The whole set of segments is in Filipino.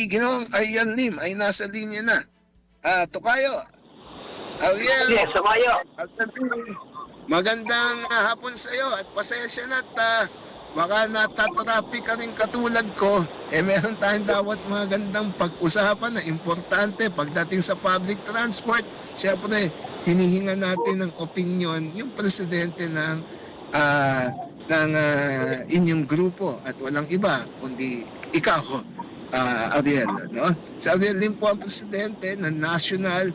si Ginoong Ariel Lim ay nasa linya na. Tukayo, Ariel. Yes, Tukayo. Magandang hapon sa iyo at pasensya na at baka natatraffic ka rin katulad ko. Meron tayong dapat magandang pag-usapan na importante pagdating sa public transport. Siyempre, hinihinga natin ng opinion yung presidente ng inyong grupo at walang iba kundi ikaw, Ariel. No? Si Ariel Lim po ang presidente ng National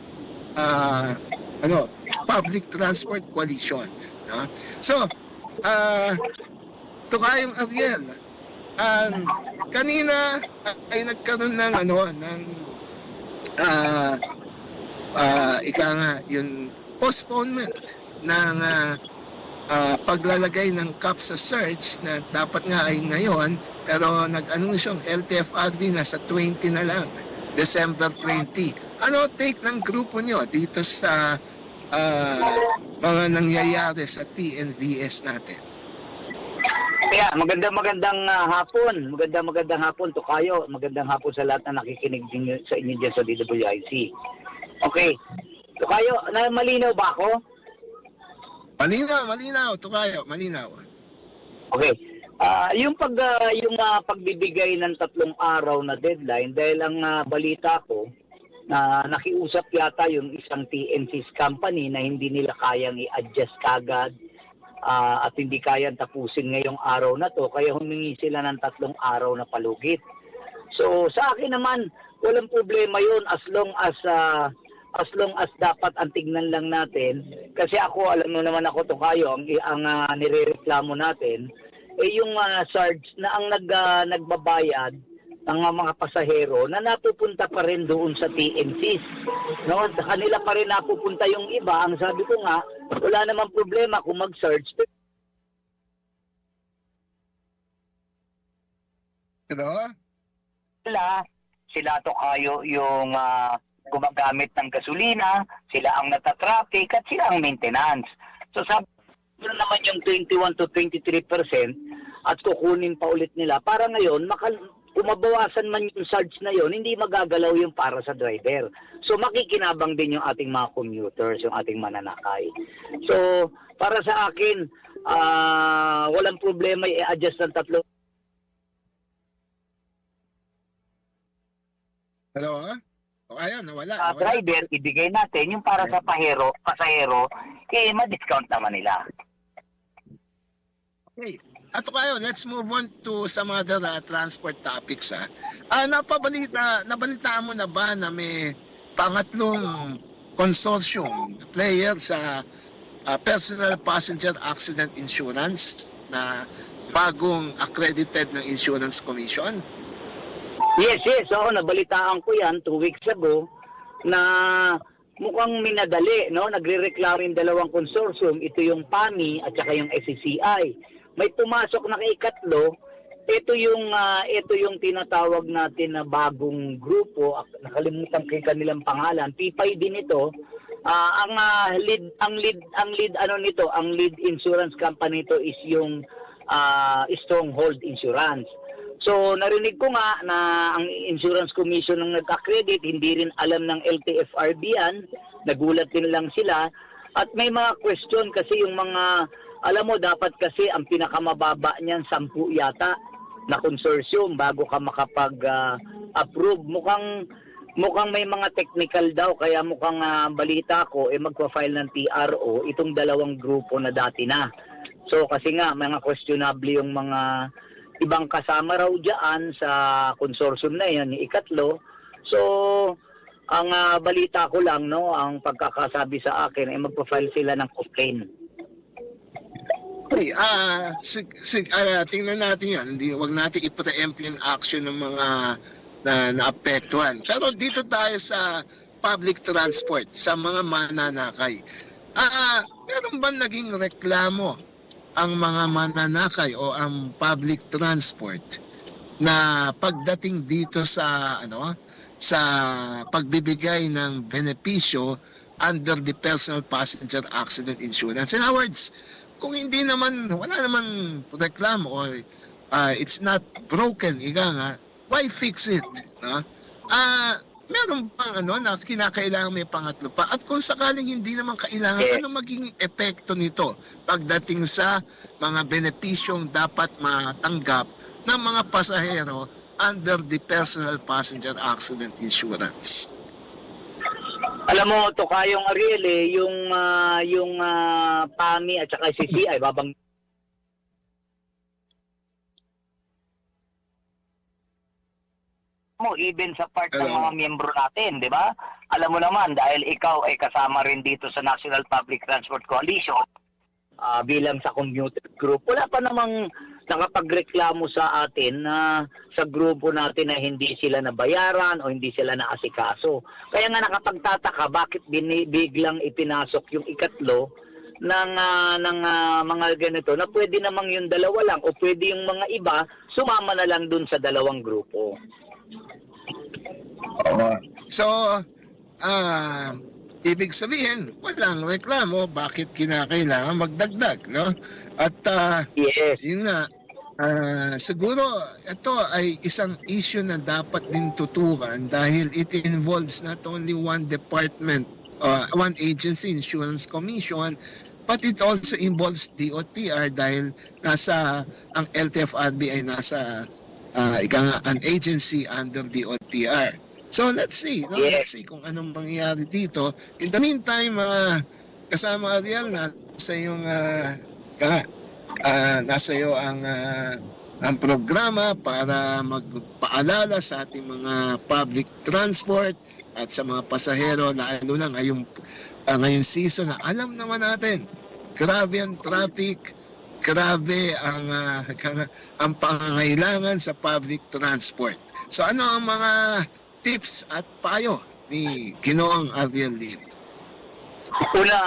Public Transport Coalition. No? So, ito kayong Ariel. Kanina ay nagkaroon ng yung postponement ng paglalagay ng cap sa surge na dapat nga ay ngayon, pero nag-anunsyo ang LTFRB na sa 20 na lang, December 20. Ano take ng grupo nyo dito sa mga nangyayari sa TNVS natin? Yeah, magandang hapon. Magandang hapon, Tukayo. Magandang hapon sa lahat na nakikinig din sa inyo dyan sa DWIC. Okay. Tukayo, malinaw ba ako? Malinaw, Tukayo, malinaw. Okay. Yung pagbibigay ng 3 araw na deadline, dahil ang balita ko na nakiusap yata yung isang TNC's company na hindi nila kayang i-adjust kagad at hindi kayang tapusin ngayong araw na to, kaya humingi sila ng 3 araw na palugit. So sa akin naman, walang problema yun as long as dapat ang tignan lang natin, kasi ako, alam mo naman ako, Tukayo, ang nirereklamo natin yung surge na ang nagbabayad ng mga pasahero na napupunta pa rin doon sa TNCs. No? Sa kanila pa rin napupunta yung iba. Ang sabi ko nga, wala namang problema kung mag-surge. Hello? Sila Tukayo yung gumagamit ng gasolina, sila ang natatraffic at sila ang maintenance. So sabi ko naman yung 21 to 23% at kukunin pa ulit nila para ngayon kung mabawasan man yung surge na yon, hindi magagalaw yung para sa driver. So makikinabang din yung ating mga commuters, yung ating mananakay. So para sa akin, walang problema i-adjust ng 3. Hello? Ayan, nawala. Driver, ibigay natin yung para sa pasahero, ma-discount naman nila. Okay. At kayo, let's move on to some other transport topics. Nabalitaan mo na ba na may pangatlong consortium player sa personal passenger accident insurance na bagong accredited ng Insurance Commission? Yes. Oo, nabalitaan ko yan 2 weeks ago na mukhang minadali, no? Nagrereklamo yung dalawang consortium, ito yung PAMI at saka yung SCCI. May pumasok na ikatlo, ito yung tinatawag natin na bagong grupo, nakalimutan ko yung kanilang pangalan, PIPAY din ito. Ang lead insurance company nito is yung Stronghold Insurance. So narinig ko nga na ang Insurance Commission ng nag-accredit, hindi rin alam ng LTFRB yan, nagulat din lang sila. At may mga question kasi yung mga, alam mo dapat kasi ang pinakamababa niyan 10 yata na consortium bago ka makapag-approve. Mukhang may mga technical daw, kaya mukhang balita ko magpa-file ng TRO itong dalawang grupo na dati na. So kasi nga mga questionable yung mga ibang kasama raw dyan sa consortium na yan, ikatlo. So, ang balita ko lang, no, ang pagkakasabi sa akin ay magpa-file sila ng complaint. Okay, tingnan natin yan. Huwag natin i-preempt yung action ng mga naapektuhan. Pero dito tayo sa public transport, sa mga mananakay. Meron ba naging reklamo ang mga mananakay o ang public transport na pagdating dito sa sa pagbibigay ng benepisyo under the personal passenger accident insurance? In other words, kung hindi naman, wala naman reklamo or it's not broken, why fix it? no? Meron bang na kinakailangan may pangatlo pa? At kung sakaling hindi naman kailangan, ano magiging epekto nito pagdating sa mga benepisyong dapat matanggap ng mga pasahero under the Personal Passenger Accident Insurance? Alam mo, Tokayong Ariel, yung PAMI at saka CCI, babang mo even sa part ng mga miyembro natin, di ba? Alam mo naman, dahil ikaw ay kasama rin dito sa National Public Transport Coalition bilang sa commuter group, wala pa namang nakapagreklamo sa atin na sa grupo natin na hindi sila nabayaran o hindi sila naasikaso. Kaya nga nakapagtataka bakit biglang ipinasok yung ikatlo ng mga ganito na pwede namang yung dalawa lang o pwede yung mga iba sumama na lang dun sa dalawang grupo. So, ibig sabihin, walang reklamo, bakit kinakailangan magdagdag, no? At Yes. yun nga, siguro ito ay isang issue na dapat din tutukan dahil it involves not only one department, one agency, Insurance Commission, but it also involves DOTR dahil ang LTFRB ay nasa an agency under DOTR. So let's see, no? Let's see kung anong mangyayari dito. In the meantime, kasama Ariel, nasa iyo ang programa para magpaalala sa ating mga public transport at sa mga pasahero, lalo na ngayong season na alam naman natin, grabe ang traffic, grabe ang pangangailangan sa public transport. So ano ang mga tips at payo ni Ginoong Ariel Lim? Una,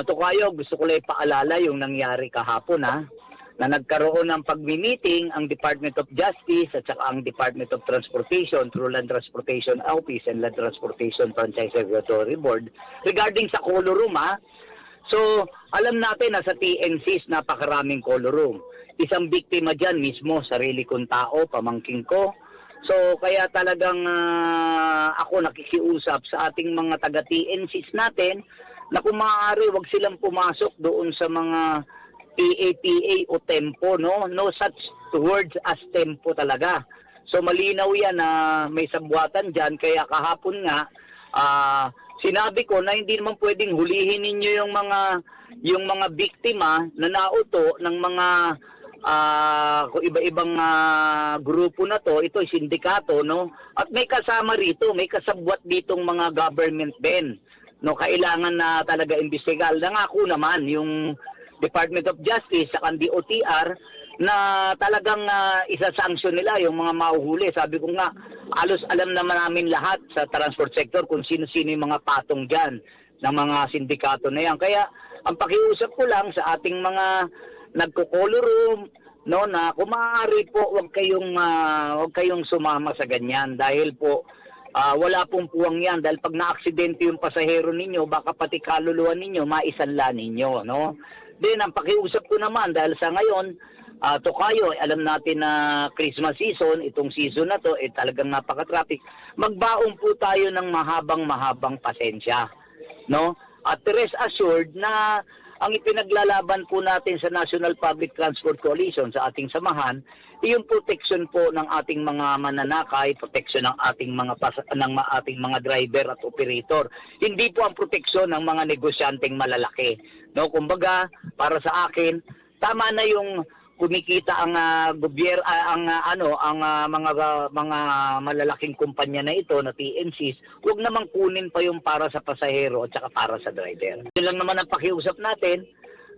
Tokayo, gusto ko lang ipaalala yung nangyari kahapon na nagkaroon ng pag-meeting ang Department of Justice at saka ang Department of Transportation through Land Transportation Office and Land Transportation Franchise Regulatory Board regarding sa color room. So, alam natin na sa TNCs napakaraming color room. Isang biktima dyan mismo, sarili kong tao, pamangking ko. So, kaya talagang ako nakikiusap sa ating mga taga-TNCs natin na kung maaari, wag silang pumasok doon sa mga PAPA o tempo, no? No such words as tempo talaga. So, malinaw yan na may sabwatan dyan. Kaya kahapon nga, sinabi ko na hindi naman pwedeng hulihin ninyo yung mga biktima na nauto ng mga iba-ibang grupo na to. Ito ay sindikato, no? At may kasama rito, may kasabwat ditong mga government din, no? Kailangan na talaga imbestigal. Nangako naman yung Department of Justice sa DOTR na talagang isa-sanction nila yung mga mahuhuli. Sabi ko nga, halos alam naman namin lahat sa transport sector kung sino-sino yung mga patong dyan ng mga sindikato na yan. Kaya ang pakiusap ko lang sa ating mga nagko-color room, no, na kung maaari po wag kayong sumama sa ganyan dahil po wala pong puwang yan dahil pag na-aksidente yung pasahero ninyo baka pati kaluluwa ninyo maisanla ninyo, no? Then ang pakiusap ko naman dahil sa ngayon Tokayo, alam natin na Christmas season, itong season na to talagang napaka-traffic. Magbaon po tayo ng mahabang pasensya, no? At rest assured na ang ipinaglalaban po natin sa National Public Transport Coalition sa ating samahan, yung protection po ng ating mga mananakay, protection ng ating ating mga driver at operator. Hindi po ang proteksyon ng mga negosyanteng malalaki. No, kumbaga, para sa akin, tama na yung kumikita ang mga malalaking kumpanya na ito na TNCs, huwag namang kunin pa yung para sa pasahero at saka para sa driver. Yun lang naman ang pakiusap natin.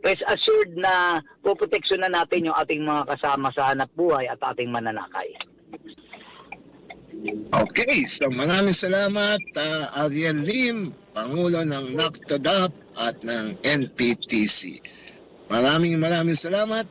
Rest assured na poproteksyon na natin yung ating mga kasama sa hanap buhay at ating mananakay. Okay, so maraming salamat Ariel Lim, Pangulo ng NACTODAP at ng NPTC. Maraming salamat.